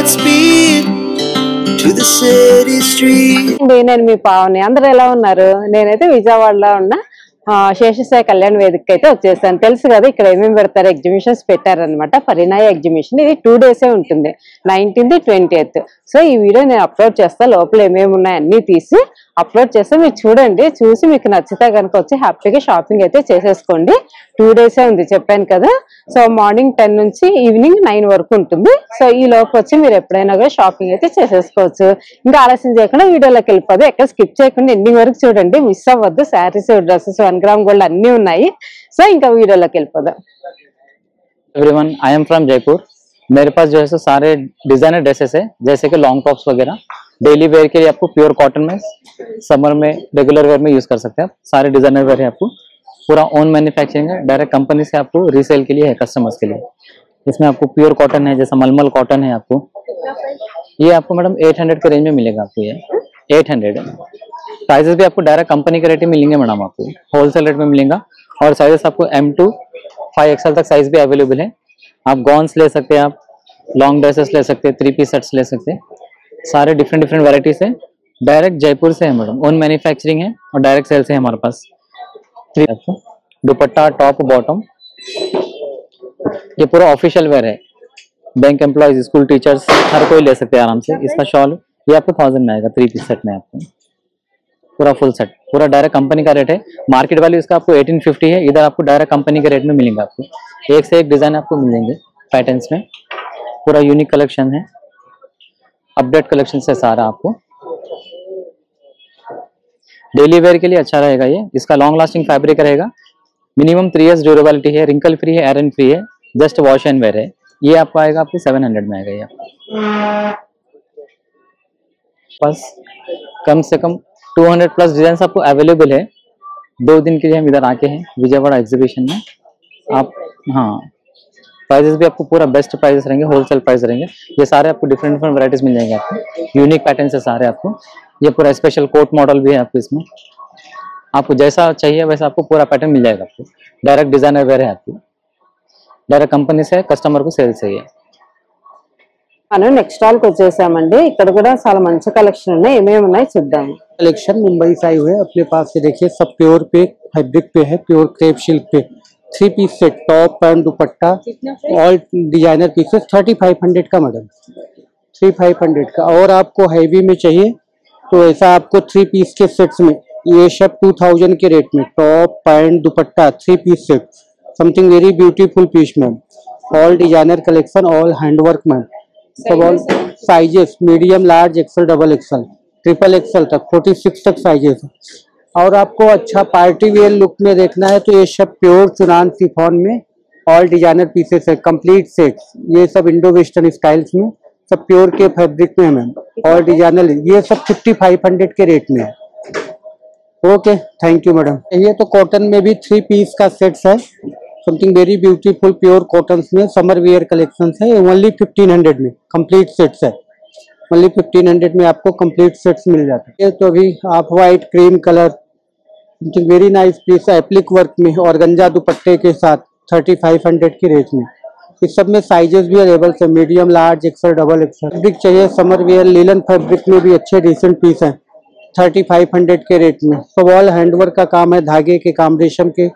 Godspeed to the city street. నేను మీ పావని. అందరూ ఎలా ఉన్నారు? నేనైతే విజయవాడలో ఉన్నా. శేషసాయి కళ్యాణ్ వేదిక అయితే వచ్చేసాను. తెలుసు కదా ఇక్కడ ఏమేమి పెడతారు, ఎగ్జిబిషన్స్ పెట్టారనమాట. పరిణయ ఎగ్జిబిషన్ ఇది 2 డేసే ఉంటుంది, 19th, 20th. సో ఈ వీడియో నేను అప్లోడ్ చేస్తా. లోపల ఏమేమి ఉన్నాయి అన్ని తీసి అప్లోడ్ చేస్తే మీరు చూడండి. చూసి మీకు నచ్చితే కనుక వచ్చి హ్యాపీగా షాపింగ్ అయితే చేసేసుకోండి. 2 డేసే ఉంది చెప్పాను కదా. సో మార్నింగ్ 10 నుంచి ఈవినింగ్ 9 వరకు ఉంటుంది. సో ఈ లోపు వచ్చి మీరు ఎప్పుడైనా కూడా షాపింగ్ అయితే చేసేసుకోవచ్చు. ఇంకా ఆలస్యం చేయకుండా వీడియోలోకి వెళ్ళిపోదు. ఎక్కడ స్కిప్ చేయకుండా ఎండింగ్ వరకు చూడండి, మిస్ అవ్వద్దు. శారీస్, డ్రెస్సెస్, 1 గ్రామ్ గోల్డ్ అన్ని ఉన్నాయి. సో ఇంకా వీడియోలోకి వెళ్ళిపోదాం. Everyone, I am from Jaipur. मेरे पास जो है सो सारे डिजाइनर ड्रेसेस है, जैसे कि लॉन्ग टॉप्स वगैरह। डेली वेयर के लिए आपको प्योर कॉटन में, समर में रेगुलर वेयर में यूज कर सकते हैं आप। सारे डिजाइनर वेयर है, आपको पूरा ओन मैन्युफैक्चरिंग है, डायरेक्ट कंपनी से आपको रीसेल के लिए है, कस्टमर्स के लिए। इसमें आपको प्योर कॉटन है, जैसा मलमल कॉटन है आपको। ये आपको मैडम 800 के रेंज में मिलेगा आपको। ये 800 प्राइसेस भी आपको डायरेक्ट कंपनी के रेट में मिलेंगे मैडम, आपको होलसेल रेट में मिलेगा। और साइजेस आपको M2 5XL तक साइज भी अवेलेबल है। आप गॉन्स ले सकते हैं, आप लॉन्ग ड्रेसेस ले सकते हैं, 3 पीस सेट्स ले सकते हैं। सारे डिफरेंट वैराइटीज है, डायरेक्ट जयपुर से है मैडम, ओन मैन्युफैक्चरिंग है और डायरेक्ट सेल से है हमारे पास। दुपट्टा, टॉप, बॉटम, ये पूरा ऑफिशियल वेयर है। बैंक एम्प्लॉयज, स्कूल टीचर्स, हर कोई ले सकते हैं आराम से। इसका शॉल ये आपको 1000 में आएगा, 3 पीस सेट में आपको पूरा फुल सेट, पूरा डायरेक्ट कंपनी का रेट है। मार्केट वैल्यू इसका आपको 1850 है, इधर आपको डायरेक्ट कंपनी के रेट में मिलेंगे। आपको एक से एक डिजाइन आपको मिलेंगे पैटर्न्स में। पूरा यूनिक कलेक्शन है, अपडेट कलेक्शन है सारा। आपको डेली वेयर के लिए अच्छा रहेगा ये। इसका लॉन्ग लास्टिंग फैब्रिक रहेगा, मिनिमम 3 years ड्यूरेबिलिटी है, रिंकल फ्री है, आयरन फ्री है, जस्ट वॉश एंड वेयर है। ये आपको आएगा, आपको 700 में आएगा ये। बस कम से कम 200 प्लस डिजाइन आपको अवेलेबल है। 2 दिन के लिए हम इधर आके हैं विजयवाड़ा एग्जीबिशन में। आप हाँ, प्राइसेस भी आपको पूरा बेस्ट प्राइसेस रहेंगे, होलसेल प्राइस रहेंगे। ये सारे आपको डिफरेंट वैराइटीज मिल जाएंगे आपको, यूनिक पैटर्न से सारे आपको। ये पूरा स्पेशल कोट मॉडल भी है आपको, इसमें आपको जैसा चाहिए वैसा आपको पूरा पैटर्न मिल जाएगा। आपको डायरेक्ट डिजाइनर वेयर है, आपको डायरेक्ट कंपनी से कस्टमर को सेल से ही है। మనం నెక్స్ట్ స్టాల్ కి వచ్చేసామండి. ఇక్కడ కూడా చాలా మంచి కలెక్షన్ ఉన్నాయి. ఏమేమి ఉన్నాయి చూద్దాం. कलेक्शन मुंबई से आए हुए हैं अपने पास से। देखिए सब प्योर पे फैब्रिक पे है, प्योर क्रेप सिल्क पे। 3 piece set, top pant dupatta, all designer pieces 3500 का मैडम, 3500 का। और आपको हैवी में चाहिए तो ऐसा आपको 3 पीस के सेट्स में ये सब 2000 के रेट में। Top pant dupatta 3 piece set, something very beautiful piece ma'am. All designer collection, all handwork ma'am. सब all sizes medium, large, XL, double XL, triple XL तक 46 तक साइजेस। और आपको अच्छा पार्टी वेयर लुक में देखना है तो ये सब प्योर चुनान शिफॉन में ऑल डिजाइनर पीसेस है, कंप्लीट सेट्स। ये सब इंडो वेस्टर्न स्टाइल्स में, सब प्योर के फैब्रिक में है मैम। और डिजाइनर ये सब 5500 के रेट में है। Okay, thank you madam. ये तो कॉटन में भी 3 पीस का सेट्स है, something very beautiful pure cotton में समर वेयर कलेक्शन है। ओनली 1500 में कंप्लीट सेट्स है, ओनली 1500 में आपको कंप्लीट सेट्स मिल जाते हैं। तो अभी आप white cream colour, something very nice piece, applique work में और गंजा दुपट्टे के साथ 3500 की रेंज में। इस सब में साइजेस भी अवेलेबल है, medium, large, XL, double XL. Fabric चाहिए समर वेयर लिलन फैब्रिक में भी अच्छे डिसेंट पीस हैं, 3500 के रेट में। सब ऑल हैंडवर्क का काम है, धागे के काम, रेशम के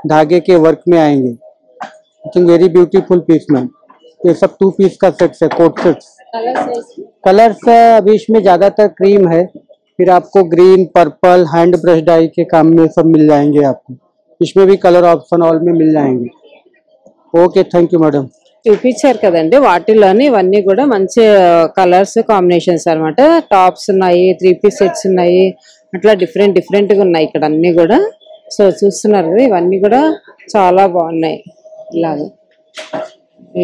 धागे के वर्क में आएंगे। Very beautiful piece ma'am. ये सब 2 पीस का सेट है, कोट सेट्स। कलर्स अभी इसमें ज्यादातर क्रीम है, फिर आपको green, purple, hand brush dye के काम में सब मिल जाएंगे आपको। इसमें भी कलर ऑप्शन ऑल में मिल जाएंगे। Okay, thank you madam. చూపించారు కదండి, వాటిలోని ఇవన్నీ కూడా మంచి కలర్స్ కాంబినేషన్స్ అనమాట. టాప్స్ ఉన్నాయి, 3 పీస్ సెట్స్ ఉన్నాయి, అట్లా డిఫరెంట్ గా ఉన్నాయి ఇక్కడ అన్ని కూడా. సో చూస్తున్నారు కదా, ఇవన్నీ కూడా చాలా బాగున్నాయి.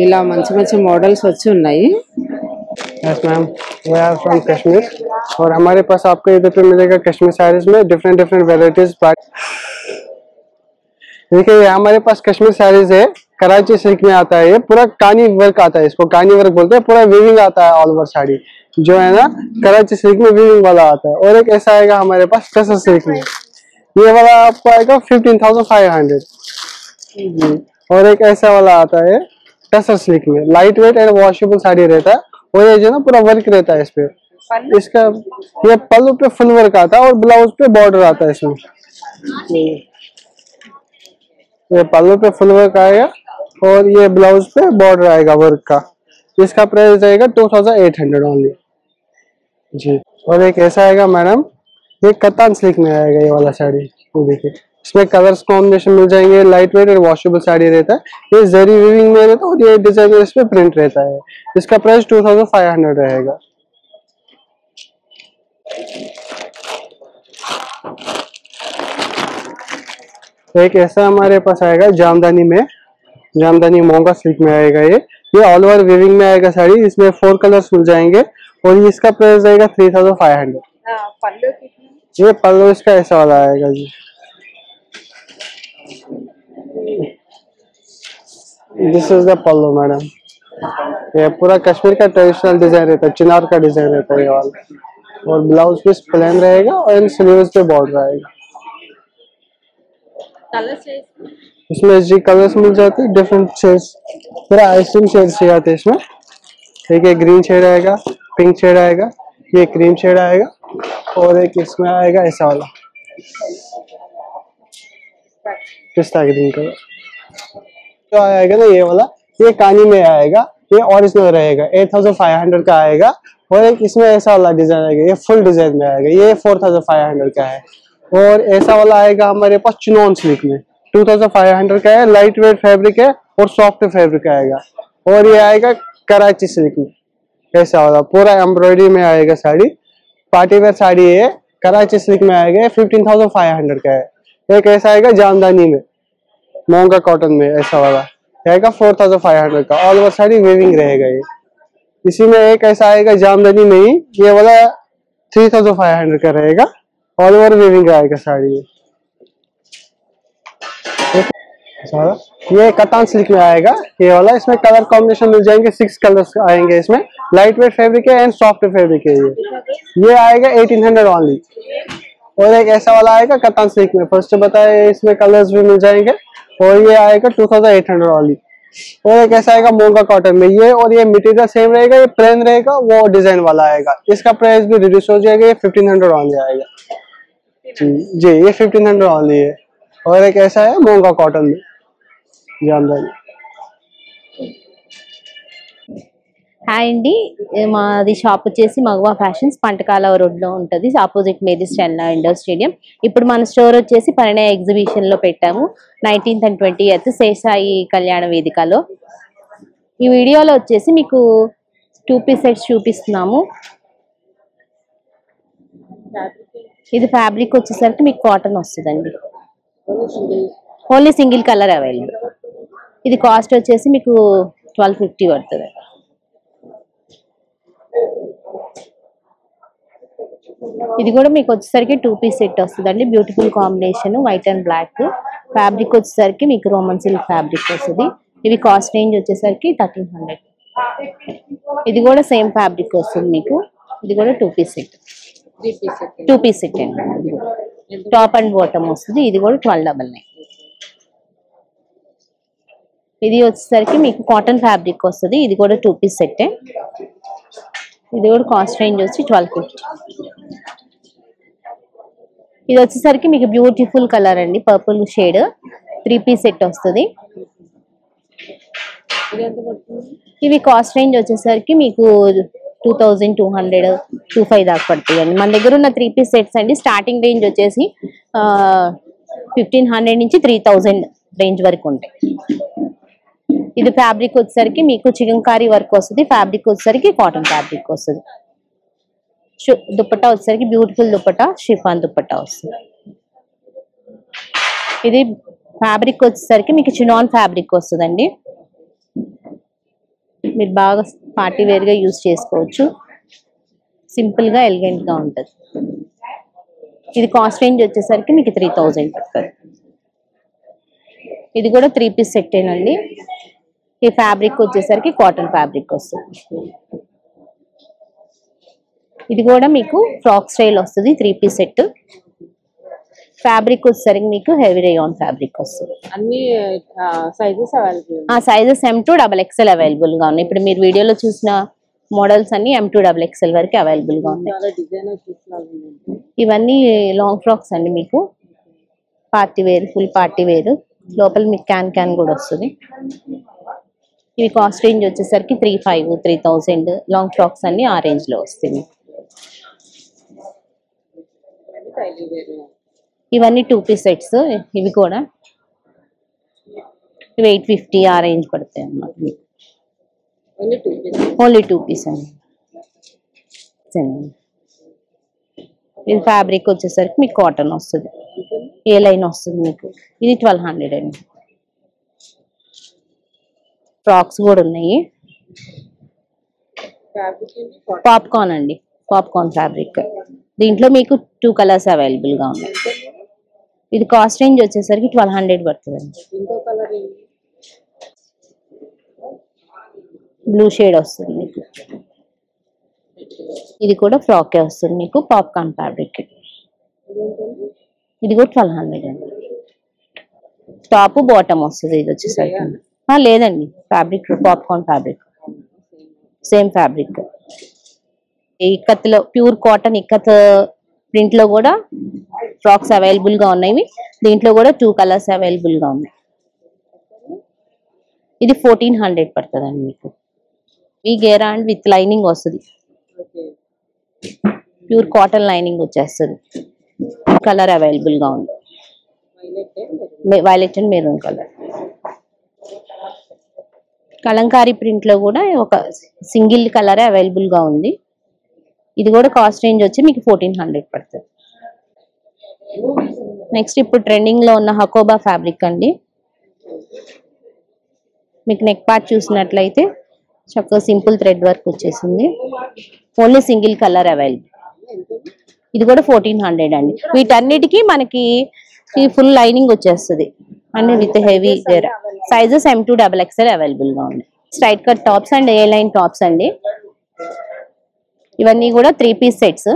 ఇలా మంచి మోడల్స్ వచ్చి ఉన్నాయి. Yes ma'am, we are from Kashmir और हमारे पास आपको इधर पे मिलेगा कश्मीर साड़ीज में डिफरेंट वेराइटीज। देखिए ये हमारे पास कश्मीर साड़ीज है, कराची सिल्क में आता है। ये पूरा कानी वर्क आता है, इसको कानी वर्क बोलते हैं। पूरा वीविंग आता है ऑल ओवर साड़ी, जो है ना कराची सिल्क में वीविंग वाला आता है। और एक ऐसा आएगा हमारे पास टसर सिल्क में, ये वाला आपको आएगा 15,500। और एक ऐसा वाला आता है टसर सिल्क में, light weight and washable sari रहता है। और ये जो ना पूरा वर्क रहता है इस पे। इसका ये पल्लू पे फुल वर्क आता है और ब्लाउज पे बॉर्डर आता है इसमें। ये पल्लू पे फुल वर्क आएगा और ये ब्लाउज पे बॉर्डर आएगा वर्क का। इसका प्राइस रहेगा 2800 ओनली जी। और एक ऐसा आएगा मैडम, ये कतान सिल्क में आएगा ये वाला साड़ी। ये देखिए इसमें कलर्स कॉम्बिनेशन मिल जाएंगे, लाइट वेट और वॉशेबल साड़ी रहता है। ये जरी वीविंग में रहता है और ये डिजाइनर इस पे प्रिंट रहता है। इसका प्राइस 2500 रहेगा। एक ऐसा हमारे पास आएगा जामदानी में, जामदानी मोंगा सिल्क में आएगा। ये ऑल ओवर वीविंग में आएगा साड़ी। इसमें 4 कलर्स मिल जाएंगे और इसका प्राइस आएगा 3500। ये पल्लू इसका ऐसा वाला आएगा जी। This is the pallu madam. ये पूरा कश्मीर का ट्रेडिशनल डिजाइन रहता है, चिनार का डिजाइन रहता है ये वाला। और ब्लाउज पीस प्लेन रहेगा और स्लीव्स पे बॉर्डर आएगा। इसमें जी कलर्स मिल जाते हैं, डिफरेंट शेड्स, पूरा आइसक्रीम शेड्स आते हैं इसमें। ठीक है, ग्रीन शेड आएगा, पिंक शेड आएगा, ये क्रीम शेड आएगा और एक इसमें आएगा ऐसा वाला पिस्ता ग्रीन कलर। तो आएगा ना ये वाला, ये कानी में आएगा, ये ओरिजिनल रहेगा, 8500 का आएगा। और एक इसमें ऐसा वाला डिजाइन आएगा, ये फुल डिजाइन में आएगा, ये 4500 का है। और ऐसा वाला आएगा हमारे पास चिनॉन सिल्क में, 2500 का है। लाइट वेट फैब्रिक है और सॉफ्ट फैब्रिक आएगा। और ये आएगा कराची सिल्क में, ऐसा वाला पूरा एम्ब्रॉयडरी में आएगा साड़ी। पार्टी वेयर साड़ी है, कराची सिल्क में आएगा, 15500 का है। एक ऐसा आएगा जामदानी में, मोंगा कॉटन में, ऐसा वाला आएगा 4500 का। ऑल ओवर साड़ी वेविंग रहेगा ये। इसी में एक ऐसा आएगा जामदानी में ही, ये वाला 3500 का रहेगा, ऑल ओवर वेविंग आएगा साड़ी। ये कतान सिल्क में आएगा ये वाला। इसमें कलर कॉम्बिनेशन मिल जाएंगे, 6 कलर्स आएंगे इसमें। लाइट वेट फैब्रिक है एंड सॉफ्ट फैब्रिक है ये आएगा 1800 ओनली। और एक ऐसा वाला आएगा कतान सिल्क में, फर्स्ट बताया, इसमें कलर्स भी मिल जाएंगे और ये आएगा 2800 ओनली। और एक ऐसा आएगा मोंगा कॉटन में, ये और ये मटेरियल सेम रहेगा, ये प्लेन रहेगा, वो डिजाइन वाला आएगा। इसका प्राइस भी रिड्यूस हो जाएगा, ये 1500 ओनली आएगा जी। ये 1500 ओनली है। और एक ऐसा है मोंगा कॉटन में जामदानी। హాయ్ అండి, మాది షాప్ వచ్చేసి మగవా ఫ్యాషన్స్, పంటకాల రోడ్లో ఉంటుంది, opposite Mary Stella indoor stadium. ఇప్పుడు మన స్టోర్ వచ్చేసి పరిణయ ఎగ్జిబిషన్ లో పెట్టాము, 19th and 20th శేషాయి కళ్యాణ వేదికలో. ఈ వీడియోలో వచ్చేసి మీకు 2 పీస్ సెట్స్ చూపిస్తున్నాము. ఇది ఫ్యాబ్రిక్ వచ్చేసరికి మీకు కాటన్ వస్తుందండి, ఓన్లీ సింగిల్ కలర్ అవైలబుల్. ఇది కాస్ట్ వచ్చేసి మీకు 1250 పడుతుంది. ఇది కూడా మీకు వచ్చేసరికి 2 పీస్ సెట్ వస్తుందండి, beautiful combination, white and black. Fabric వచ్చేసరికి మీకు రోమన్ సిల్క్ ఫ్యాబ్రిక్ వస్తుంది. ఇవి కాస్ట్ రేంజ్ వచ్చేసరికి 1300. ఇది కూడా సేమ్ ఫ్యాబ్రిక్ వస్తుంది మీకు. ఇది కూడా 2 పీస్ సెట్, 2 పీస్ సెట్ అండి. టాప్ అండ్ బాటమ్ వస్తుంది. ఇది కూడా 1299. ఇది వచ్చేసరికి మీకు కాటన్ ఫ్యాబ్రిక్ వస్తుంది. ఇది కూడా 2 పీస్ సెట్. ఇది కూడా కాస్ట్ రేంజ్ వచ్చి 1250. ఇది వచ్చేసరికి మీకు బ్యూటిఫుల్ కలర్ అండి, పర్పుల్ షేడ్, 3 పీస్ సెట్ వస్తుంది. ఇవి కాస్ట్ రేంజ్ వచ్చేసరికి మీకు 2200, 25 దాకా పడుతుంది అండి. మన దగ్గర ఉన్న 3 పీస్ సెట్స్ అండి స్టార్టింగ్ రేంజ్ వచ్చేసి 1500 నుంచి 3000 రేంజ్ వరకు ఉంటాయి. ఇది ఫ్యాబ్రిక్ వచ్చేసరికి మీకు చికంకారీ వర్క్ వస్తుంది. ఫ్యాబ్రిక్ వచ్చేసరికి కాటన్ ఫ్యాబ్రిక్ వస్తుంది. దుపట్టా వచ్చేసరికి బ్యూటిఫుల్ దుపట్టా, షిఫాన్ దుపట్టా వస్తుంది. ఇది ఫ్యాబ్రిక్ వచ్చేసరికి మీకు చినాన్ ఫ్యాబ్రిక్ వస్తుందండి. మీరు బాగా పార్టీ వేర్ గా యూజ్ చేసుకోవచ్చు, సింపుల్ గా ఎలిగెంట్ గా ఉంటుంది. ఇది కాస్ట్ రేంజ్ వచ్చేసరికి మీకు 3000 పడుతుంది. ఇది కూడా 3 పీస్ సెట్ ఏనండి. ఈ ఫ్యాబ్రిక్ వచ్చేసరికి కాటన్ ఫ్యాబ్రిక్ వస్తుంది. ఇది కూడా మీకు ఫ్రాక్ స్టైల్ వస్తుంది, 3 పీస్ సెట్. ఫ్యాబ్రిక్ వచ్చేసరికి మీకు హెవీ రేయాన్ ఫ్యాబ్రిక్ వస్తుంది. అన్ని sizes available, sizes M to XXL available గా ఉన్నాయి. ఇప్పుడు మీరు వీడియోలో చూసిన మోడల్స్ అన్ని M2XXL వరకు అవైలబుల్ గా ఉన్నాయి. ఇవన్నీ లాంగ్ ఫ్రాక్స్ అండి, మీకు party wear, full party wear. లోపల మీకు క్యాన్ కూడా వస్తుంది. ఇవి కాస్ట్ రేంజ్ వచ్చేసరికి 3,500, 3,000. లాంగ్ ఫ్రాక్స్ అన్ని ఆ రేంజ్ లో వస్తుంది. ఇవన్నీ 2 పీస్ సెట్స్. ఇవి కూడా ఇవి 850 ఆ రేంజ్ పడతాయి అన్నమాట మీకు. ఓన్లీ 2 పీస్ అండి. ఇది ఫ్యాబ్రిక్ వచ్చేసరికి మీకు కాటన్ వస్తుంది, ఏ లైన్ వస్తుంది మీకు. ఇది 1200 అండి. ఫ్రాక్స్ కూడా ఉన్నాయి. పాప్కార్న్ అండి, పాప్కార్న్ ఫ్యాబ్రిక్. దీంట్లో మీకు 2 కలర్స్ అవైలబుల్ గా ఉన్నాయి. ఇది కాస్ట్ రేంజ్ వచ్చేసరికి 1200 పడుతుందండి. బ్లూ షేడ్ వస్తుంది మీకు. ఇది కూడా ఫ్రాకే వస్తుంది మీకు, పాప్కార్న్ ఫ్యాబ్రిక్. ఇది కూడా 1200 అండి. టాప్ బాటమ్ వస్తుంది. ఇది వచ్చేసరికి లేదండి, fabric popcorn fabric, same fabric. ఇక్కత్లో ప్యూర్ కాటన్ ఇక్కత్ ప్రింట్ లో కూడా ఫ్రాక్స్ అవైలబుల్ గా ఉన్నాయి. దీంట్లో కూడా 2 కలర్స్ అవైలబుల్ గా ఉన్నాయి. ఇది 1400 పడుతుందండి మీకు. ఈ గేరా అండ్ విత్ లైనింగ్ వస్తుంది, ప్యూర్ కాటన్ లైనింగ్ వచ్చేస్తుంది. కలర్ అవైలబుల్ గా ఉంది, violet and maroon colour. Kalamkari print లో కూడా ఒక సింగిల్ కలర్ అవైలబుల్ గా ఉంది. ఇది కూడా కాస్ట్ రేంజ్ వచ్చి మీకు 1400 పడుతుంది. నెక్స్ట్ ఇప్పుడు ట్రెండింగ్ లో ఉన్న హకోబా ఫ్యాబ్రిక్ అండి. మీకు నెక్ పార్ట్ చూసినట్లయితే చక్కగా సింపుల్ థ్రెడ్ వర్క్ వచ్చేసింది. Only single colour available. ఇది కూడా 1400 అండి. వీటన్నిటికీ మనకి ఈ ఫుల్ లైనింగ్ వచ్చేస్తుంది అండ్ విత్ హెవీ గేరా. సైజెస్ M2XXL అవైలబుల్ గా ఉన్నాయి. Straight cut tops and A line tops అండి. ఇవన్నీ కూడా 3 పీస్ సెట్స్.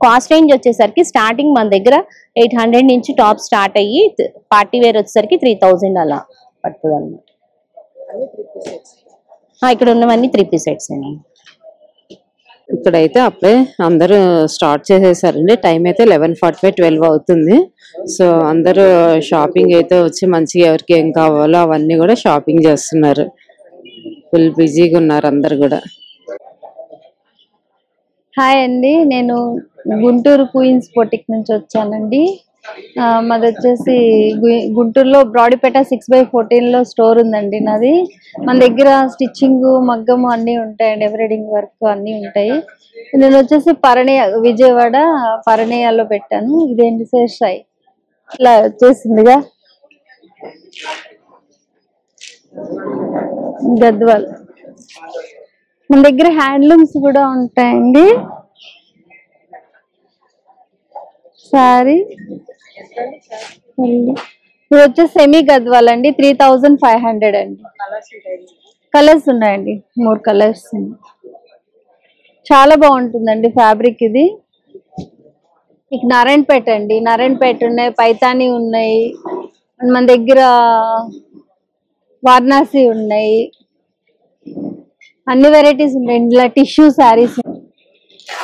కాస్ట్ రేంజ్ వచ్చేసరికి స్టార్టింగ్ మన దగ్గర 800 నుంచి టాప్ స్టార్ట్ అయ్యి పార్టీ వేర్ వచ్చేసరికి 3000 అలా పడుతుంది అనమాట. ఇక్కడ ఉన్నవన్నీ 3 పీస్ సెట్స్ అండి. ఇక్కడైతే అప్పుడే అందరూ స్టార్ట్ చేసేసారండి. టైం అయితే 11:45, 12 అవుతుంది. సో అందరూ షాపింగ్ అయితే వచ్చి మంచిగా ఎవరికి ఏం కావాలో అవన్నీ కూడా షాపింగ్ చేస్తున్నారు. ఫుల్ బిజీగా ఉన్నారు అందరు కూడా. హాయ్ అండి, నేను గుంటూరు క్వీన్స్ బొటిక్ నుంచి వచ్చానండి. మాది వచ్చేసి గుంటూరులో బ్రాడీపేట 6/14 స్టోర్ ఉందండి నాది. మన దగ్గర స్టిచ్చింగ్, మగ్గము అన్నీ ఉంటాయండి, ఎంబ్రాయిడింగ్ వర్క్ అన్నీ ఉంటాయి. నేను వచ్చేసి విజయవాడ పరణేయాలో పెట్టాను. ఇదేంటి శేషాయి ఇలా వచ్చేసిందిగా, గద్వాల్. మన దగ్గర హ్యాండ్లూమ్స్ కూడా ఉంటాయండి. సారీ ఇది వచ్చేసి సెమీ గద్వాల్ అండి, 3500 అండి. కలర్స్ ఉన్నాయండి, 3 కలర్స్. చాలా బాగుంటుందండి ఫ్యాబ్రిక్ ఇది. ఇక నారాయణపేట అండి, నారాయణపేట ఉన్నాయి, పైతాని ఉన్నాయి, మన దగ్గర వారణాసి ఉన్నాయి, అన్ని వెరైటీస్ ఉన్నాయి. ఇలా టిష్యూ శారీస్,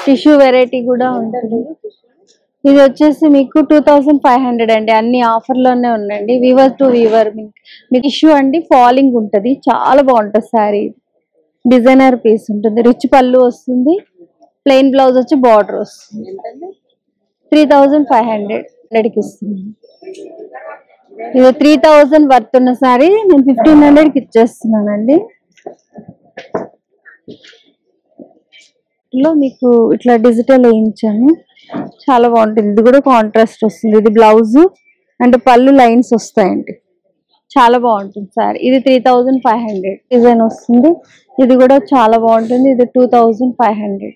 టిష్యూ వెరైటీ కూడా ఉంటుంది. ఇది వచ్చేసి మీకు 2500 అండి. అన్ని ఆఫర్ లోనే ఉందండి. వీవర్ టు వీవర్ మీకు ఇష్యూ అండి, ఫాలింగ్ ఉంటుంది, చాలా బాగుంటుంది శారీ. డిజైనర్ పీస్ ఉంటుంది, రిచ్ పళ్ళు వస్తుంది, ప్లెయిన్ బ్లౌజ్ వచ్చి బార్డర్ వస్తుంది. 3500కి ఇస్తుంది. ఇది 3000 వర్త్ ఉన్న శారీ నేను 1500కి ఇచ్చేస్తున్నానండి. లో మీకు ఇట్లా డిజిటల్ వేయించాను, చాలా బాగుంటుంది. ఇది కూడా కాంట్రాస్ట్ వస్తుంది. ఇది బ్లౌజ్ అండ్ పళ్ళు లైన్స్ వస్తాయండి, చాలా బాగుంటుంది సారీ. ఇది 3500 డిజైన్ వస్తుంది. ఇది కూడా చాలా బాగుంటుంది. ఇది 2500.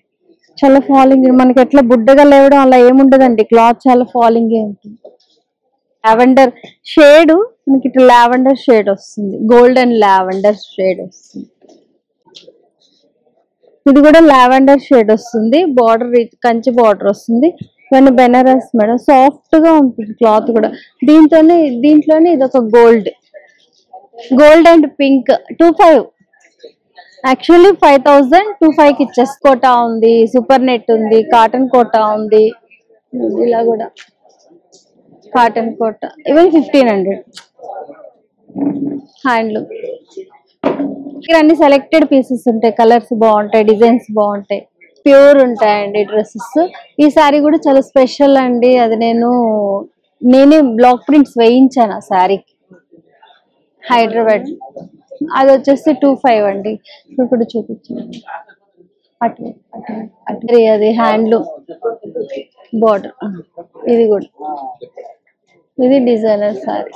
చాలా ఫాలింగ్, మనకి ఎట్లా బుడ్డగా లేవడం అలా ఏముండదండి, క్లాత్ చాలా ఫాలింగ్ ఉంటుంది. లావెండర్ షేడ్, మనకి ఇట్లా లావెండర్ షేడ్ వస్తుంది, గోల్డెన్ లావెండర్ షేడ్ వస్తుంది. ఇది కూడా లావెండర్ షేడ్ వస్తుంది, బార్డర్ కంచి బార్డర్ వస్తుంది. ఇవన్నీ బెనారస్ మేడం, సాఫ్ట్ గా ఉంటుంది క్లాత్ కూడా. దీంట్లోనే ఇది ఒక గోల్డ్ అండ్ పింక్ 25 యాక్చువల్లీ 5000 25 కి ఇచ్చేసి కోటా ఉంది, సూపర్ నెట్ ఉంది, కాటన్ కోటా ఉంది, ఇలా కూడా కాటన్ కోటా ఇవన్నీ 1500 హ్యాండ్లూమ్. ఇక్కడ అన్ని సెలెక్టెడ్ పీసెస్ ఉంటాయి, కలర్స్ బాగుంటాయి, డిజైన్స్ బాగుంటాయి, ప్యూర్ ఉంటాయండి డ్రెస్సెస్. ఈ సారీ కూడా చాలా స్పెషల్ అండి, అది నేనే బ్లాక్ ప్రింట్స్ వేయించాను ఆ శారీకి హైదరాబాద్. అది వచ్చేసి 25 అండి. ఇప్పుడు చూపించండి, అటు అటు అటు అది హ్యాండ్లూమ్ బార్డర్. ఇది కూడా ఇది డిజైనర్ సారీ.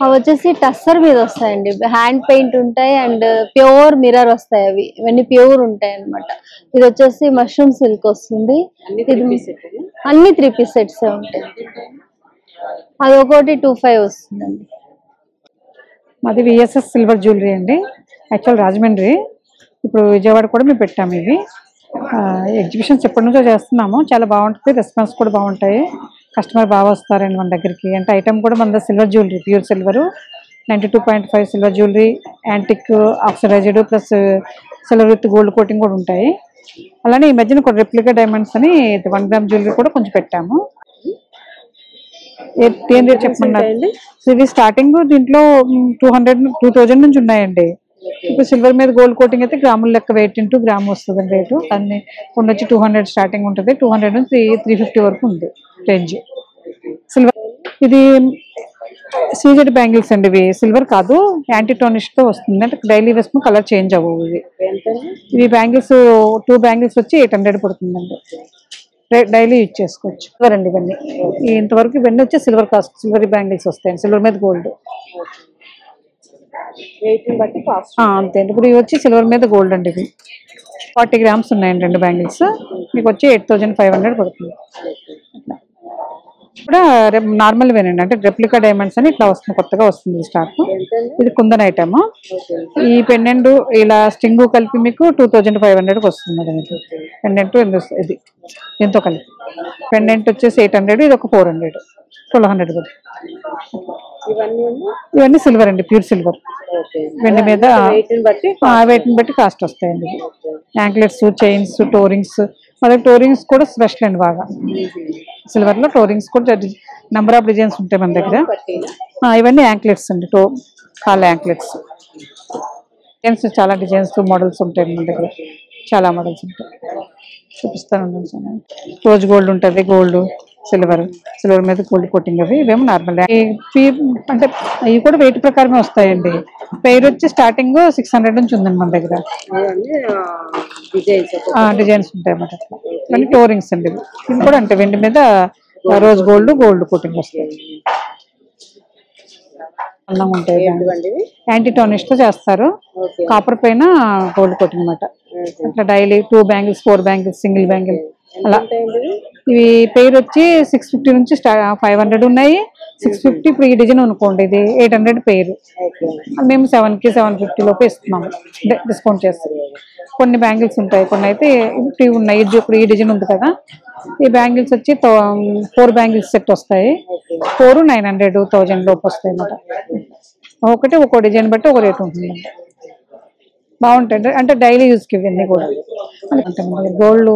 అవి వచ్చేసి టస్సర్ మీద వస్తాయండి, హ్యాండ్ పెయింట్ ఉంటాయి అండ్ ప్యూర్ మిర్రర్ వస్తాయి, అవి ఇవన్నీ ప్యూర్ ఉంటాయి అన్నమాట. ఇది వచ్చేసి మష్రూమ్ సిల్క్ వస్తుంది, అన్ని 3 పీస్ సెట్స్ ఉంటాయి. అది ఒకటి 25 వస్తుందండి. మాది విఎస్ఎస్ సిల్వర్ జ్యువెలరీ అండి, యాక్చువల్ రాజమండ్రి, ఇప్పుడు విజయవాడ కూడా మేము పెట్టాము. ఇవి ఎగ్జిబిషన్స్ ఎప్పటి నుంచో చేస్తున్నాము, చాలా బాగుంటుంది, రెస్పాన్స్ కూడా బాగుంటాయి, కస్టమర్ బాగా వస్తారండి మన దగ్గరికి. అంటే ఐటమ్ కూడా మన silver jewellery, pure silver 92.5 silver jewellery, antique oxidised plus silver with gold coating కూడా ఉంటాయి. అలానే ఈ మధ్యన కొన్ని రెప్లికా డైమండ్స్ అని 1 గ్రామ్ జ్యువెలరీ కూడా కొంచెం పెట్టాము. ఏం రేట్ చెప్పమన్నారు? ఇది స్టార్టింగ్ దీంట్లో 2000 నుంచి ఉన్నాయండి. ఇప్పుడు సిల్వర్ మీద గోల్డ్ కోటింగ్ అయితే గ్రాముల లెక్క వెయిట్ ఇంటూ గ్రామ్ వస్తుంది రేటు. అన్ని కొన్ని వచ్చి 200 స్టార్టింగ్ ఉంటుంది, 200 నుంచి 350 వరకు ఉంది రేంజ్. సిల్వర్ ఇది సీజెడ్ బ్యాంగిల్స్ అండి, ఇవి సిల్వర్ కాదు, యాంటీటోనిష్ తో వస్తుంది, అంటే డైలీ వేసుకుని కలర్ చేంజ్ అవ్వవు. ఇవి బ్యాంగిల్స్ 2 బ్యాంగిల్స్ వచ్చి 800 పడుతుందండి, డైలీ యూజ్ చేసుకోవచ్చు. సిల్వర్ అండి ఇవన్నీ, ఇంతవరకు ఇవన్నీ వచ్చి సిల్వర్ కాస్ట్, సిల్వర్ బ్యాంగిల్స్ వస్తాయండి, సిల్వర్ మీద గోల్డ్ అంతే. ఇప్పుడు ఇవి వచ్చి సిల్వర్ మీద గోల్డ్ అండి, ఇవి 40 గ్రామ్స్ ఉన్నాయండి 2 బ్యాంగిల్స్, మీకు వచ్చి 8500 పడుతుంది. కూడా నార్మల్ వేనండి, అంటే రెప్లికా డైమండ్స్ అని ఇట్లా వస్తుంది, కొత్తగా వస్తుంది స్టాక్. ఇది కుందన్ ఐటమ్, ఈ పెండెంట్ ఇలా స్టింగ్ కలిపి మీకు 2500కి వస్తుంది మేడం. ఇది పెండెంట్ ఇది దీంతో కలిపి పెండెంట్ వచ్చేసి 800, ఇది ఒక 400, 1200. ఇవన్నీ సిల్వర్ అండి, ప్యూర్ సిల్వర్, వెండి మీద వెయిట్ని బట్టి కాస్ట్ వస్తాయండి. యాంక్లెట్స్, చైన్స్, టోరింగ్స్, మన టోరింగ్స్ కూడా స్పెషల్ అండి బాగా. సిల్వర్ లో టోరింగ్స్ కూడా నెంబర్ ఆఫ్ డిజైన్స్ ఉంటాయి మన దగ్గర. ఇవన్నీ యాంక్లెట్స్ అండి, కాళ్ళ యాంక్లెట్స్. డిజైన్స్ చాలా డిజైన్స్ మోడల్స్ ఉంటాయి మన దగ్గర, చాలా మోడల్స్ ఉంటాయి, చూపిస్తాను. రోజ్ గోల్డ్ ఉంటుంది, గోల్డ్ సిల్వర్, సిల్వర్ మీద గోల్డ్ కోటింగ్. అవి ఇవేమో నార్మల్ అంటే అవి కూడా వెయిట్ ప్రకారమే వస్తాయండి. పేరు వచ్చి స్టార్టింగ్ 600 నుంచి ఉందండి మన దగ్గర, డిజైన్స్ ఉంటాయి అన్నమాట. ఇవన్నీ టోరింగ్స్ అండి, ఇవి కూడా అంటే వెండి మీద రోజ్ గోల్డ్ కోటింగ్ వస్తాయి, అందంగా ఉంటాయి. యాంటీటోనిష్ తో చేస్తారు, కాపర్ పైన గోల్డ్ కోటింగ్ అనమాట. అట్లా daily 2 bangles, 4 bangles, single bangle అలా. ఇవి పేరు వచ్చి 650 నుంచి 500 ఉన్నాయి, 650. ఇప్పుడు ఈ డిజైన్ అనుకోండి, ఇది 800 పేరు, మేము 7కి 750 లోపు ఇస్తున్నాము డిస్కౌంట్ చేస్తాం. కొన్ని బ్యాంగిల్స్ ఉంటాయి, కొన్ని అయితే ఫ్రీ ఉన్నాయి. ఇప్పుడు ఈ డిజైన్ ఉంది కదా, ఈ బ్యాంగిల్స్ వచ్చి 4 బ్యాంగిల్స్ సెట్ వస్తాయి, 4 900 1000 లోపు వస్తాయి అన్నమాట. ఒకటి ఒక్కో డిజైన్ బట్టి ఒక రేట్ ఉంటుందండి, బాగుంటాయి. అంటే డైలీ యూజ్కి ఇవన్నీ కూడా గోల్డ్,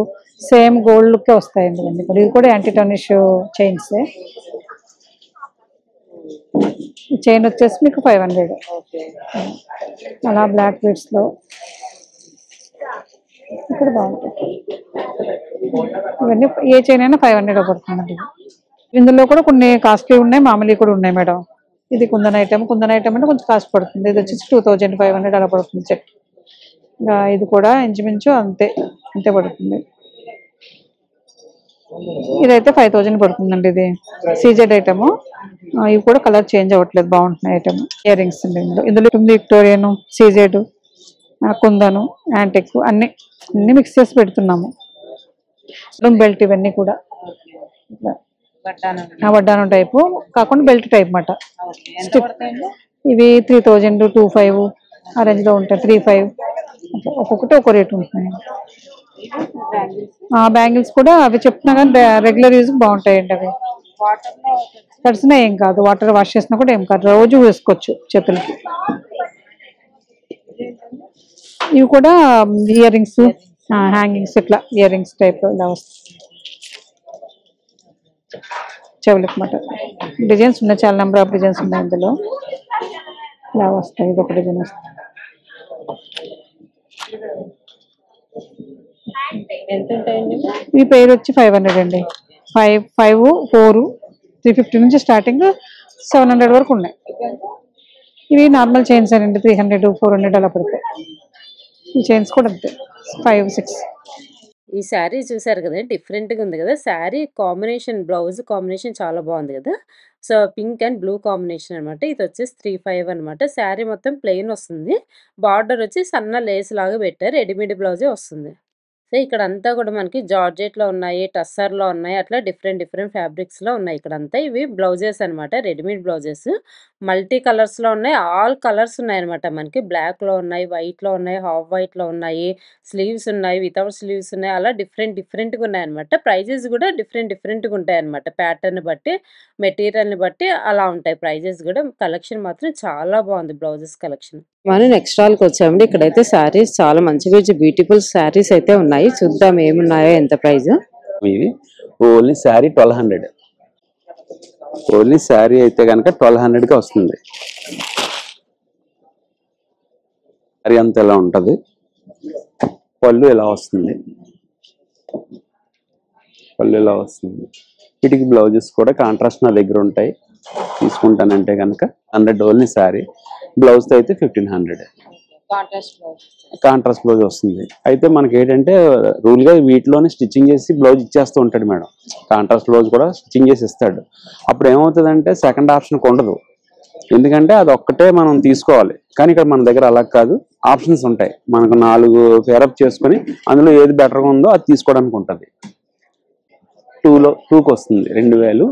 సేమ్ గోల్డ్ లుక్కే వస్తాయండి ఇవన్నీ కూడా. ఇది కూడా యాంటీటోనిష్ చైన్స్, చైన్ వచ్చేసి మీకు 500. అలా బ్లాక్ బీడ్స్ లో ఇక్కడ బాగుంటాయి. ఇవన్నీ ఏ చైన్ అయినా 500 పడుతుందండి. ఇందులో కూడా కొన్ని కాస్ట్లీ ఉన్నాయి, మామూలు కూడా ఉన్నాయి మేడం. ఇది కుందన్ ఐటమ్ అంటే కొంచెం కాస్ట్ పడుతుంది, ఇది వచ్చేసి 2500 అలా పడుతుంది సెట్. ఇది కూడా ఇంచుమించు అంతే పడుతుంది. ఇదైతే 5000 పడుతుందండి, ఇది సీజెడ్ ఐటమ్. ఇవి కూడా కలర్ చేంజ్ అవ్వట్లేదు, బాగుంటున్నాయి ఐటమ్. ఇయర్ రింగ్స్ అండి ఇందులో విక్టోరియన్, సీజెడ్, కుందను, యాంటిక్ అన్ని మిక్స్ చేసి పెడుతున్నాము. బెల్ట్ ఇవన్నీ కూడా వడ్డానం టైపు కాకుండా బెల్ట్ టైప్ అన్నమాట. ఇవి 3000, 25 ఆ రేంజ్ లో ఉంటాయి, 35. ఒక్కొక్కటి ఒక్కో రేట్ ఉంటున్నాయి. బ్యాంగిల్స్ కూడా అవి చెప్తున్నా కానీ రెగ్యులర్ యూజ్ బాగుంటాయండి. అవి తడిసినా ఏం కాదు, వాటర్ వాష్ చేసినా కూడా ఏం కాదు, రోజు వేసుకోవచ్చు చేతులకి. ఇవి కూడా ఇయర్ రింగ్స్, హ్యాంగింగ్స్, ఇట్లా ఇయర్ రింగ్స్ టైప్ ఇలా వస్తాయి. చెవులకు మాట డిజైన్స్ ఉన్నాయి, చాలా నెంబర్ ఆఫ్ డిజైన్స్ ఉన్నాయి ఇందులో. ఇలా వస్తాయి, ఇది ఒక డిజైన్ వస్తుంది. ఈ పేరు వచ్చి 500 అండి. 5, 4, 350 నుంచి స్టార్టింగ్ 700 వరకు ఉన్నాయి. ఇవి నార్మల్ చైన్స్ అండి, 300, 400 అలా పడతాయి. ఈ చైన్స్ కూడా అంతే, 5, 6. ఈ శారీ చూసారు కదా, డిఫరెంట్గా ఉంది కదా. శారీ కాంబినేషన్, బ్లౌజ్ కాంబినేషన్ చాలా బాగుంది కదా. So pink and blue combination అనమాట. ఇది వచ్చేసి 3,500 అనమాట. శారీ మొత్తం ప్లెయిన్ వస్తుంది, బార్డర్ వచ్చి సన్న లేస్ లాగా పెట్టారు, రెడీమేడ్ బ్లౌజే వస్తుంది. సో ఇక్కడ అంతా కూడా మనకి జార్జెట్ లో ఉన్నాయి, టస్సర్ లో ఉన్నాయి, అట్లా డిఫరెంట్ ఫ్యాబ్రిక్స్ లో ఉన్నాయి. ఇక్కడ అంతా ఇవి బ్లౌజెస్ అనమాట, రెడీమేడ్ బ్లౌజెస్. మల్టీ కలర్స్ లో ఉన్నాయి, ఆల్ కలర్స్ ఉన్నాయి అనమాట. మనకి బ్లాక్ లో ఉన్నాయి, వైట్ లో ఉన్నాయి, హాఫ్ వైట్ లో ఉన్నాయి, స్లీవ్స్ ఉన్నాయి, వితౌట్ స్లీవ్స్ ఉన్నాయి, అలా డిఫరెంట్ గా ఉన్నాయి అనమాట. ప్రైజెస్ కూడా డిఫరెంట్ గా ఉంటాయి అనమాట. ప్యాటర్న్ బట్టి, మెటీరియల్ ని బట్టి అలా ఉంటాయి ప్రైజెస్ కూడా. కలెక్షన్ మాత్రం చాలా బాగుంది, బ్లౌజెస్ కలెక్షన్. మనం నెక్స్ట్ స్టాల్కి వచ్చామండి. ఇక్కడైతే శారీస్ చాలా మంచిగా బ్యూటిఫుల్ శారీస్ అయితే ఉన్నాయి. చూద్దాం ఏమున్నాయో, ఎంత ప్రైస్. ఇది ఓన్లీ శారీ 1200. ఓన్లీ శారీ అయితే కనుక 1200కి వస్తుంది. శారీ అంతా ఎలా ఉంటుంది, పళ్ళు ఎలా వస్తుంది, పళ్ళు ఎలా వస్తుంది. వీటికి బ్లౌజెస్ కూడా కాంట్రాస్ట్ నా దగ్గర ఉంటాయి. తీసుకుంటానంటే కనుక 100 ఓన్లీ శారీ. బ్లౌజ్ తో అయితే 1500 కాంట్రాస్ట్ బ్లౌజ్ వస్తుంది. అయితే మనకి ఏంటంటే రూల్ గా వీటిలోనే స్టిచ్చింగ్ చేసి బ్లౌజ్ ఇచ్చేస్తూ ఉంటాడు మేడం. కాంట్రాస్ట్ బ్లౌజ్ కూడా స్టిచ్చింగ్ చేసి ఇస్తాడు. అప్పుడు ఏమవుతుందంటే సెకండ్ ఆప్షన్ ఉండదు, ఎందుకంటే అది ఒక్కటే మనం తీసుకోవాలి. కానీ ఇక్కడ మన దగ్గర అలా కాదు, ఆప్షన్స్ ఉంటాయి. మనకు 4 ఫేరప్ చేసుకొని అందులో ఏది బెటర్గా ఉందో అది తీసుకోవడానికి ఉంటుంది. 2కి వస్తుంది, 2000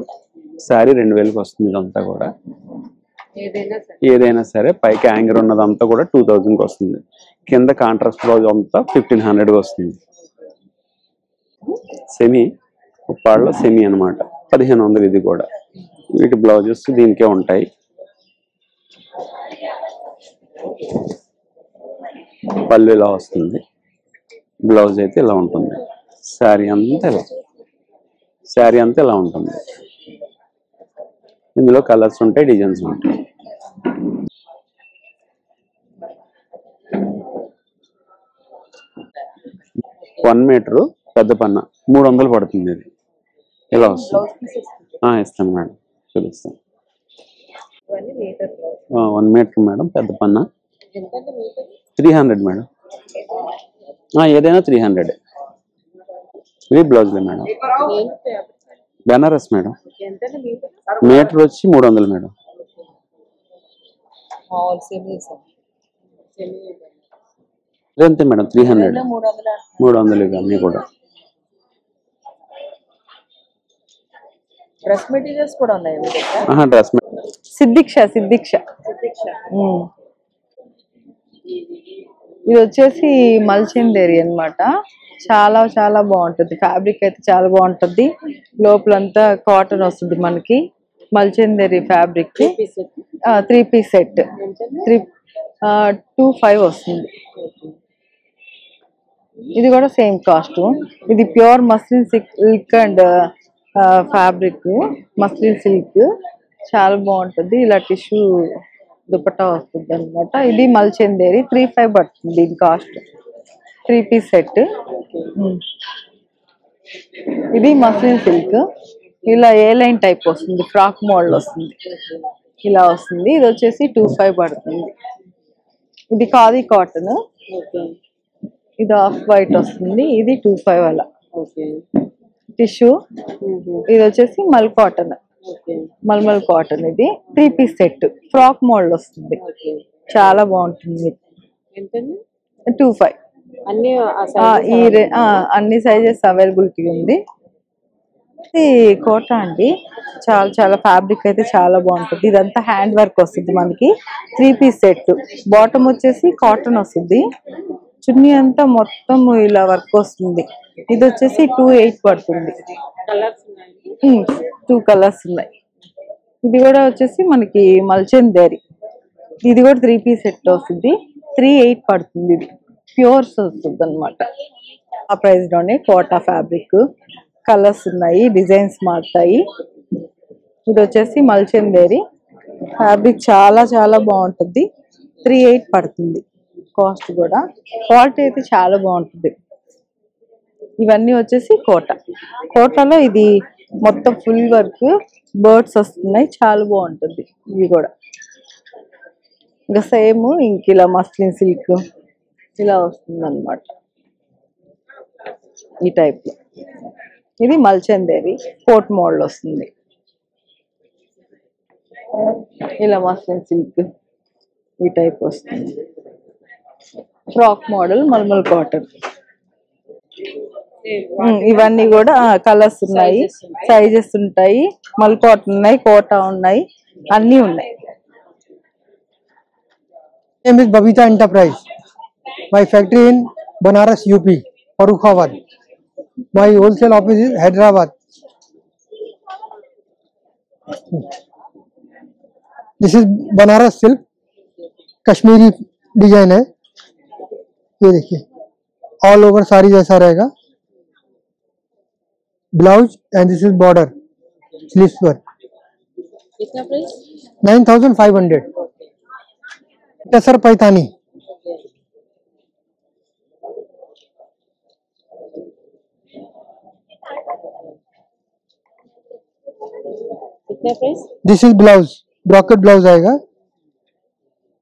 శారీ 2000కి వస్తుంది. ఇదంతా కూడా ఏదైనా సరే పైకి యాంగర్ ఉన్నదంతా కూడా 2000కి వస్తుంది. కింద కాంట్రాస్ట్ బ్లౌజ్ అంతా 1500కి వస్తుంది. సెమీ ఉప్పాడలో సెమీ అనమాట, 1500. ఇది కూడా వీటి బ్లౌజెస్ దీనికే ఉంటాయి. పళ్ళు ఇలా వస్తుంది, బ్లౌజ్ అయితే ఇలా ఉంటుంది. శారీ అంతా ఇలా ఉంటుంది. ఇందులో కలర్స్ ఉంటాయి, డిజైన్స్ ఉంటాయి. వన్ మీటరు పెద్ద పన్న 300 పడుతుంది. ఇది ఇలా వస్తుంది. ఇస్తాను మేడం, చూపిస్తాను. 1 మీటర్ మేడం, పెద్ద పన్న 300 మేడం. ఏదైనా 300. ఇవి బ్లౌజ్లే మేడం. బెనారస్ మేడం, మీటర్ వచ్చి 300 మేడం. అంతే మేడం, 300, 300 ఇవి అన్నీ కూడా. డ్రెస్ మెటీరియల్స్ కూడా ఉన్నాయి. డ్రెస్ సిద్దిక్ష ఇది వచ్చేసి మల్చిందేరి అన్నమాట. చాలా చాలా బాగుంటుంది. ఫ్యాబ్రిక్ అయితే చాలా బాగుంటుంది. లోపలంతా కాటన్ వస్తుంది మనకి. మల్చిందేరి ఫ్యాబ్రిక్ 3 పీస్ సెట్ 25 వస్తుంది. ఇది కూడా సేమ్ కాస్ట్. ఇది pure muslin silk and fabric, muslin silk చాలా బాగుంటుంది. ఇలా టిష్యూ దుపట్టా వస్తుంది అనమాట. ఇది మల్చిందేరి 35 పడుతుంది. దీని కాస్ట్ 3 పీస్ సెట్. ఇది మస్లిన్ సిల్క్, ఇలా ఏ లైన్ టైప్ వస్తుంది, ఫ్రాక్ మోడల్ వస్తుంది, ఇలా వస్తుంది. ఇది వచ్చేసి 25 పడుతుంది. ఇది ఖాదీ కాటన్, ఇది ఆఫ్ వైట్ వస్తుంది. ఇది 25 అలా. టిష్యూ. ఇది వచ్చేసి మల్మల్ కాటన్. ఇది 3 పీస్ సెట్, ఫ్రాక్ మోడల్ వస్తుంది, చాలా బాగుంటుంది. 25. అన్ని సైజెస్ అవైలబిలిటీ ఉంది. ఇది కోట అండి, చాలా చాలా ఫ్యాబ్రిక్ అయితే చాలా బాగుంటుంది. ఇదంతా హ్యాండ్ వర్క్ వస్తుంది మనకి. 3 పీస్ సెట్, బాటమ్ వచ్చేసి కాటన్ వస్తుంది, చున్నీ అంతా మొత్తం ఇలా వర్క్ వస్తుంది. ఇది వచ్చేసి 28 పడుతుంది. 2 కలర్స్ ఉన్నాయి. ఇది కూడా వచ్చేసి మనకి మల్చిందేరి. ఇది కూడా 3 పీస్ సెట్ వస్తుంది, 38 పడుతుంది. ఇది ప్యూర్స్ వస్తుంది అనమాట. ఆ ప్రైస్ లోనే కోటా ఫ్యాబ్రిక్, కలర్స్ ఉన్నాయి, డిజైన్స్ మారుతాయి. ఇది వచ్చేసి మల్చందేరి ఫ్యాబ్రిక్, చాలా చాలా బాగుంటుంది. 38 పడుతుంది కాస్ట్ కూడా. క్వాలిటీ అయితే చాలా బాగుంటుంది. ఇవన్నీ వచ్చేసి కోటాలో ఇది మొత్తం ఫుల్ వర్క్ బర్డ్స్ వస్తున్నాయి, చాలా బాగుంటుంది. ఇవి కూడా ఇంకా సేమ్ ఇంక ఇలా మస్లిన్ సిల్క్ ఇలా వస్తుంది అనమాట ఈ టైప్ లో. ఇది మల్చందేరి కోట్ మోడల్ వస్తుంది. ఇలా మస్లిన్ సిల్క్ ఈ టైప్ వస్తుంది. Frock model mulmul cotton. ఇవన్నీ కూడా కలర్స్ ఉన్నాయి, సైజెస్ ఉంటాయి, మల్ కాటన్ ఉన్నాయి, కోటా ఉన్నాయి, అన్ని ఉన్నాయి. Name is Babita Enterprise. My factory in Banaras, UP, Farrukhabad. My wholesale office is Hyderabad. This is Banaras silk, Kashmiri design है. ये देखिए ऑल ओवर साड़ी जैसा रहेगा. Blouse and this is border sleeves पर. कितना प्राइस? 9500. टसर पैतानी. कितना price? This is blouse, brocade blouse आएगा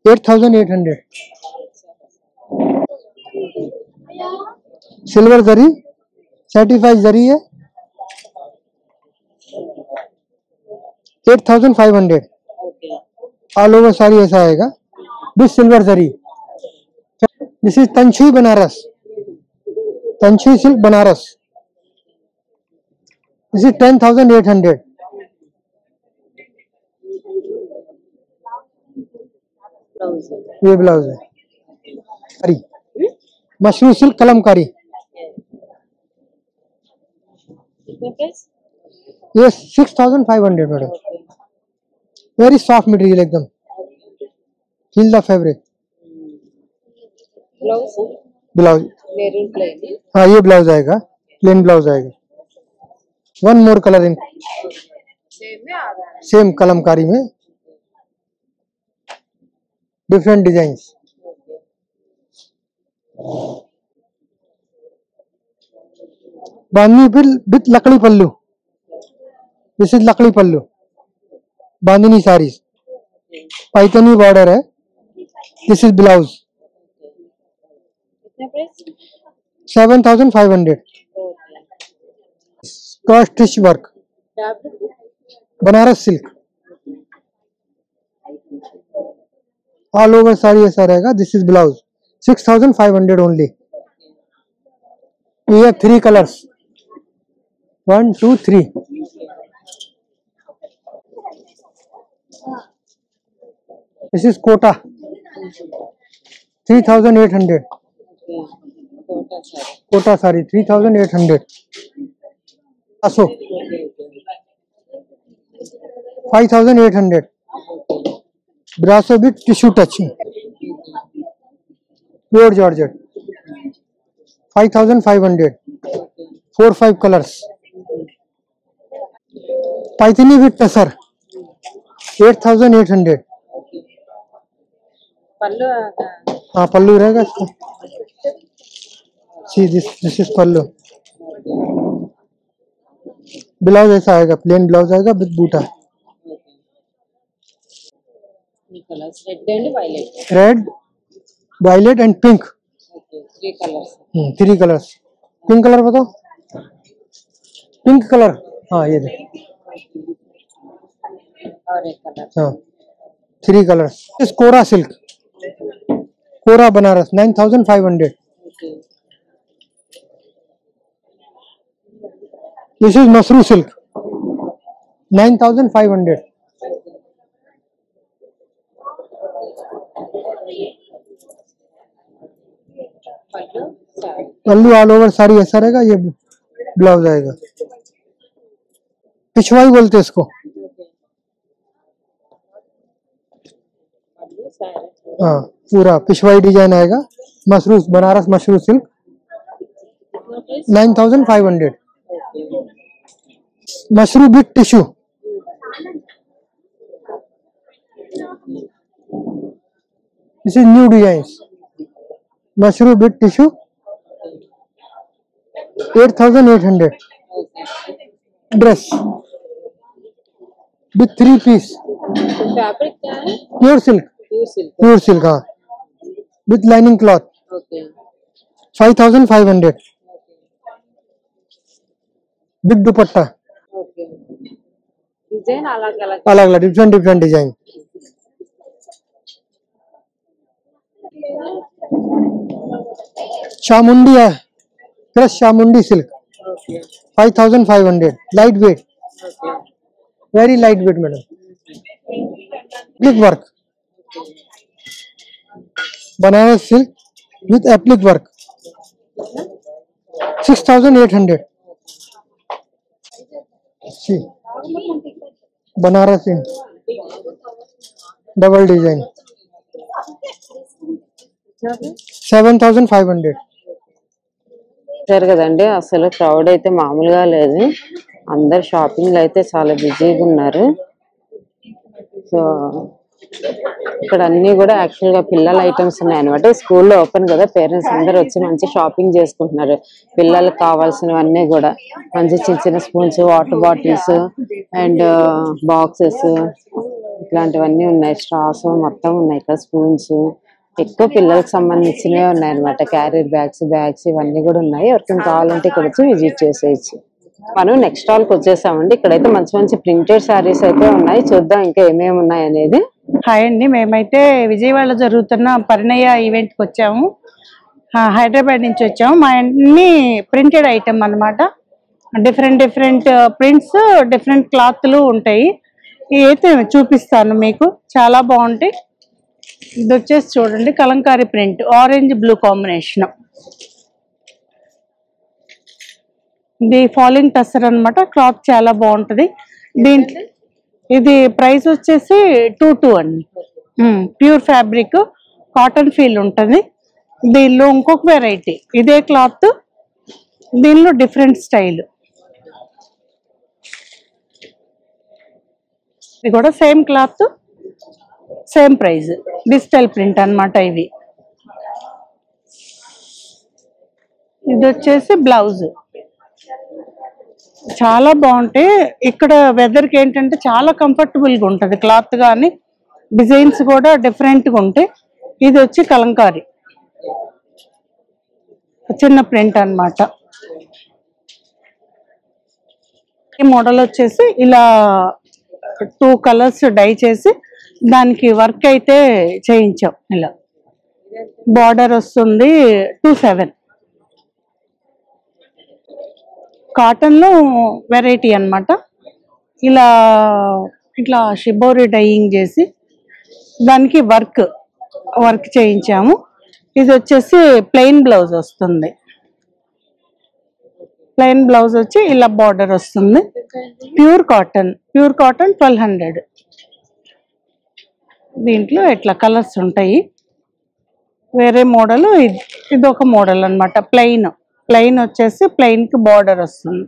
8800. Silver जरी, certified जरी है 8500. ऑल ओवर साड़ी ऐसा आएगा with silver zari. This is Tanchoi Banaras, Tanchoi silk Banaras. This is 10800. ये ब्लाउज है कारी, मशरूम सिल्क कलमकारी. कितना प्राइस? ये 6500 मैडम. वेरी सॉफ्ट मटेरियल एकदम. Feel the fabric. Blouse blouse maroon plain. हाँ ये ब्लाउज आएगा, प्लेन ब्लाउज आएगा. One more colour in same में आ रहा है. सेम कलमकारी में डिफरेंट डिजाइन्स. बांधनी विथ लकड़ी पल्लू. दिस इज लकड़ी पल्लू, बांधनी साड़ीज, पैठनी बॉर्डर है. This is blouse. कितना price? 7500. Cross stitch work, Banaras silk. All over sari ऐसा रहेगा. This is blouse 6500 only. We have 3 colors, 1 2 3. This is Kota, 3800. Kota saree 3800. Aso 5800. Brasso with tissue touching, pure georgette 5500. 4-5 colors. Paithani with tasar 8800. Pallu हाँ पल्लू रहेगा इसका. See this is pallu. Blouse ऐसा आएगा, plain blouse आएगा with buta. Colours red and violet. Red, violet and pink. Okay 3 colours. 3 colours. Pink colour बताओ. Pink colour हाँ ये देखो. और एक कलर. हाँ 3 कलर्स. इस Kora silk, Kora Banaras 9500. This is Mashru silk 9500. Pallu all over sari ऐसा रहेगा. ये ब्लाउज आएगा. पिछवाई बोलते हैं इसको. हाँ पूरा पिछवाई डिजाइन आएगा. Mushroom Banaras mushroom silk 9500. Mushroom with tissue. This is new designs. Mushroom with tissue 8800. Dress with 3 piece. Fabric क्या है? Pure silk. Pure silk. हाँ. With lining cloth. Okay 5500. Big dupatta. Okay design अलग अलग अलग अलग different design. चामुंडी है, crush Chamundi silk 5500. Light weight, very light weight madam. Applique work, Banaras silk with applique work 6800. Banaras silk double design 7500. సరే కదండి, అసలు crowd అయితే మామూలుగా లేదు. అందరు షాపింగ్ అయితే చాలా బిజీగా ఉన్నారు. సో ఇక్కడ అన్ని కూడా యాక్చువల్ గా పిల్లల ఐటమ్స్ ఉన్నాయి అనమాట. స్కూల్లో ఓపెన్ కదా, పేరెంట్స్ అందరు వచ్చి మంచి షాపింగ్ చేసుకుంటున్నారు. పిల్లలకు కావాల్సినవన్నీ కూడా మంచి చిన్న చిన్న spoons, water bottles and boxes ఇట్లాంటివన్నీ ఉన్నాయి. స్ట్రాస్ మొత్తం ఉన్నాయి ఇక్కడ. స్పూన్స్ ఎక్కువ పిల్లలకు సంబంధించినవి ఉన్నాయి అనమాట. క్యారియర్ బ్యాగ్స్ ఇవన్నీ కూడా ఉన్నాయి. ఎవరికైనా కావాలంటే ఇక్కడ వచ్చి విజిట్ చేసేయచ్చు. మనం నెక్స్ట్ స్టాల్ కి వచ్చేసామండి. ఇక్కడైతే మంచి మంచి ప్రింటెడ్ శారీస్ అయితే ఉన్నాయి. చూద్దాం ఇంకా ఏమేమి ఉన్నాయి అనేది. హాయ్ అండి, మేమైతే విజయవాడలో జరుగుతున్న పరిణయ ఈవెంట్ కి వచ్చాము. హైదరాబాద్ నుంచి వచ్చాము. మా అన్ని ప్రింటెడ్ ఐటమ్ అన్నమాట. డిఫరెంట్ ప్రింట్స్, డిఫరెంట్ క్లాత్లు ఉంటాయి. ఇవి అయితే చూపిస్తాను మీకు, చాలా బాగుంటాయి. ఇది వచ్చేసి చూడండి, Kalamkari print, orange blue combination. ఇది ఫాలింగ్ టస్సర్ అన్నమాట. క్లాత్ చాలా బాగుంటది. దీంట్లో ఇది ప్రైస్ వచ్చేసి 22 అండి. ప్యూర్ ఫ్యాబ్రిక్, కాటన్ ఫీల్ ఉంటుంది. దీనిలో ఇంకొక వెరైటీ, ఇదే క్లాత్, దీనిలో డిఫరెంట్ స్టైల్. ఇది కూడా same cloth, same price. Digital print అన్నమాట ఇవి. ఇది వచ్చేసి బ్లౌజ్. చాలా బాగుంటాయి. ఇక్కడ వెదర్ కి ఏంటంటే చాలా కంఫర్టబుల్ గా ఉంటది. క్లాత్ గానీ డిజైన్స్ కూడా డిఫరెంట్ గా ఉంటాయి. ఇది వచ్చి కలంకారీ చిన్న ప్రింట్ అన్నమాట. ఈ మోడల్ వచ్చేసి ఇలా 2 కలర్స్ డై చేసి దానికి వర్క్ అయితే చేయించాం. ఇలా బార్డర్ వస్తుంది 27. కాటన్ లో వెరైటీ అన్నమాట. ఇట్లా షిబోరి డైయింగ్ చేసి దానికి వర్క్ చేయించాము. ఇది వచ్చేసి ప్లెయిన్ బ్లౌజ్ వస్తుంది. ప్లెయిన్ బ్లౌజ్ వచ్చి ఇలా బార్డర్ వస్తుంది. Pure cotton 1200. దీంట్లో ఇట్లా కలర్స్ ఉంటాయి. వేరే మోడల్, ఇది ఒక మోడల్ అన్నమాట. ప్లెయిన్ వచ్చేసి ప్లెయిన్ కి బార్డర్ వస్తుంది.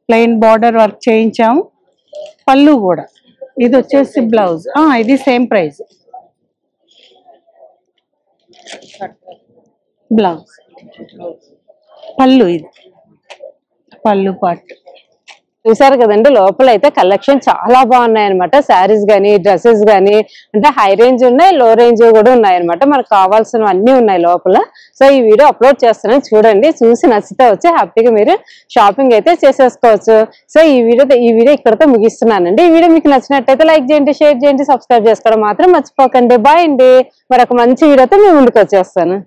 ప్లెయిన్ బార్డర్ వర్క్ చేయించాము. పళ్ళు కూడా. ఇది వచ్చేసి బ్లౌజ్. ఇది సేమ్ ప్రైస్. బ్లౌజ్, పళ్ళు, ఇది పళ్ళు పార్ట్. చూసారు కదండి, లోపల అయితే కలెక్షన్ చాలా బాగున్నాయి అనమాట. శారీస్ గానీ, డ్రెస్సెస్ గానీ, అంటే హై రేంజ్ ఉన్నాయి, లో రేంజ్ కూడా ఉన్నాయి అనమాట. మనకు కావాల్సినవన్నీ ఉన్నాయి లోపల. సో ఈ వీడియో అప్లోడ్ చేస్తున్నాను, చూడండి. చూసి నచ్చితే వచ్చి హ్యాపీగా మీరు షాపింగ్ అయితే చేసేసుకోవచ్చు. సో ఈ వీడియో ఇక్కడతో ముగిస్తున్నానండి. ఈ వీడియో మీకు నచ్చినట్టయితే లైక్ చేయండి, షేర్ చేయండి, సబ్స్క్రైబ్ చేసుకోవడం మాత్రం మర్చిపోకండి. బాయ్ అండి. మరొక మంచి వీడియోతో మేము ముందుకు వచ్చేస్తాను.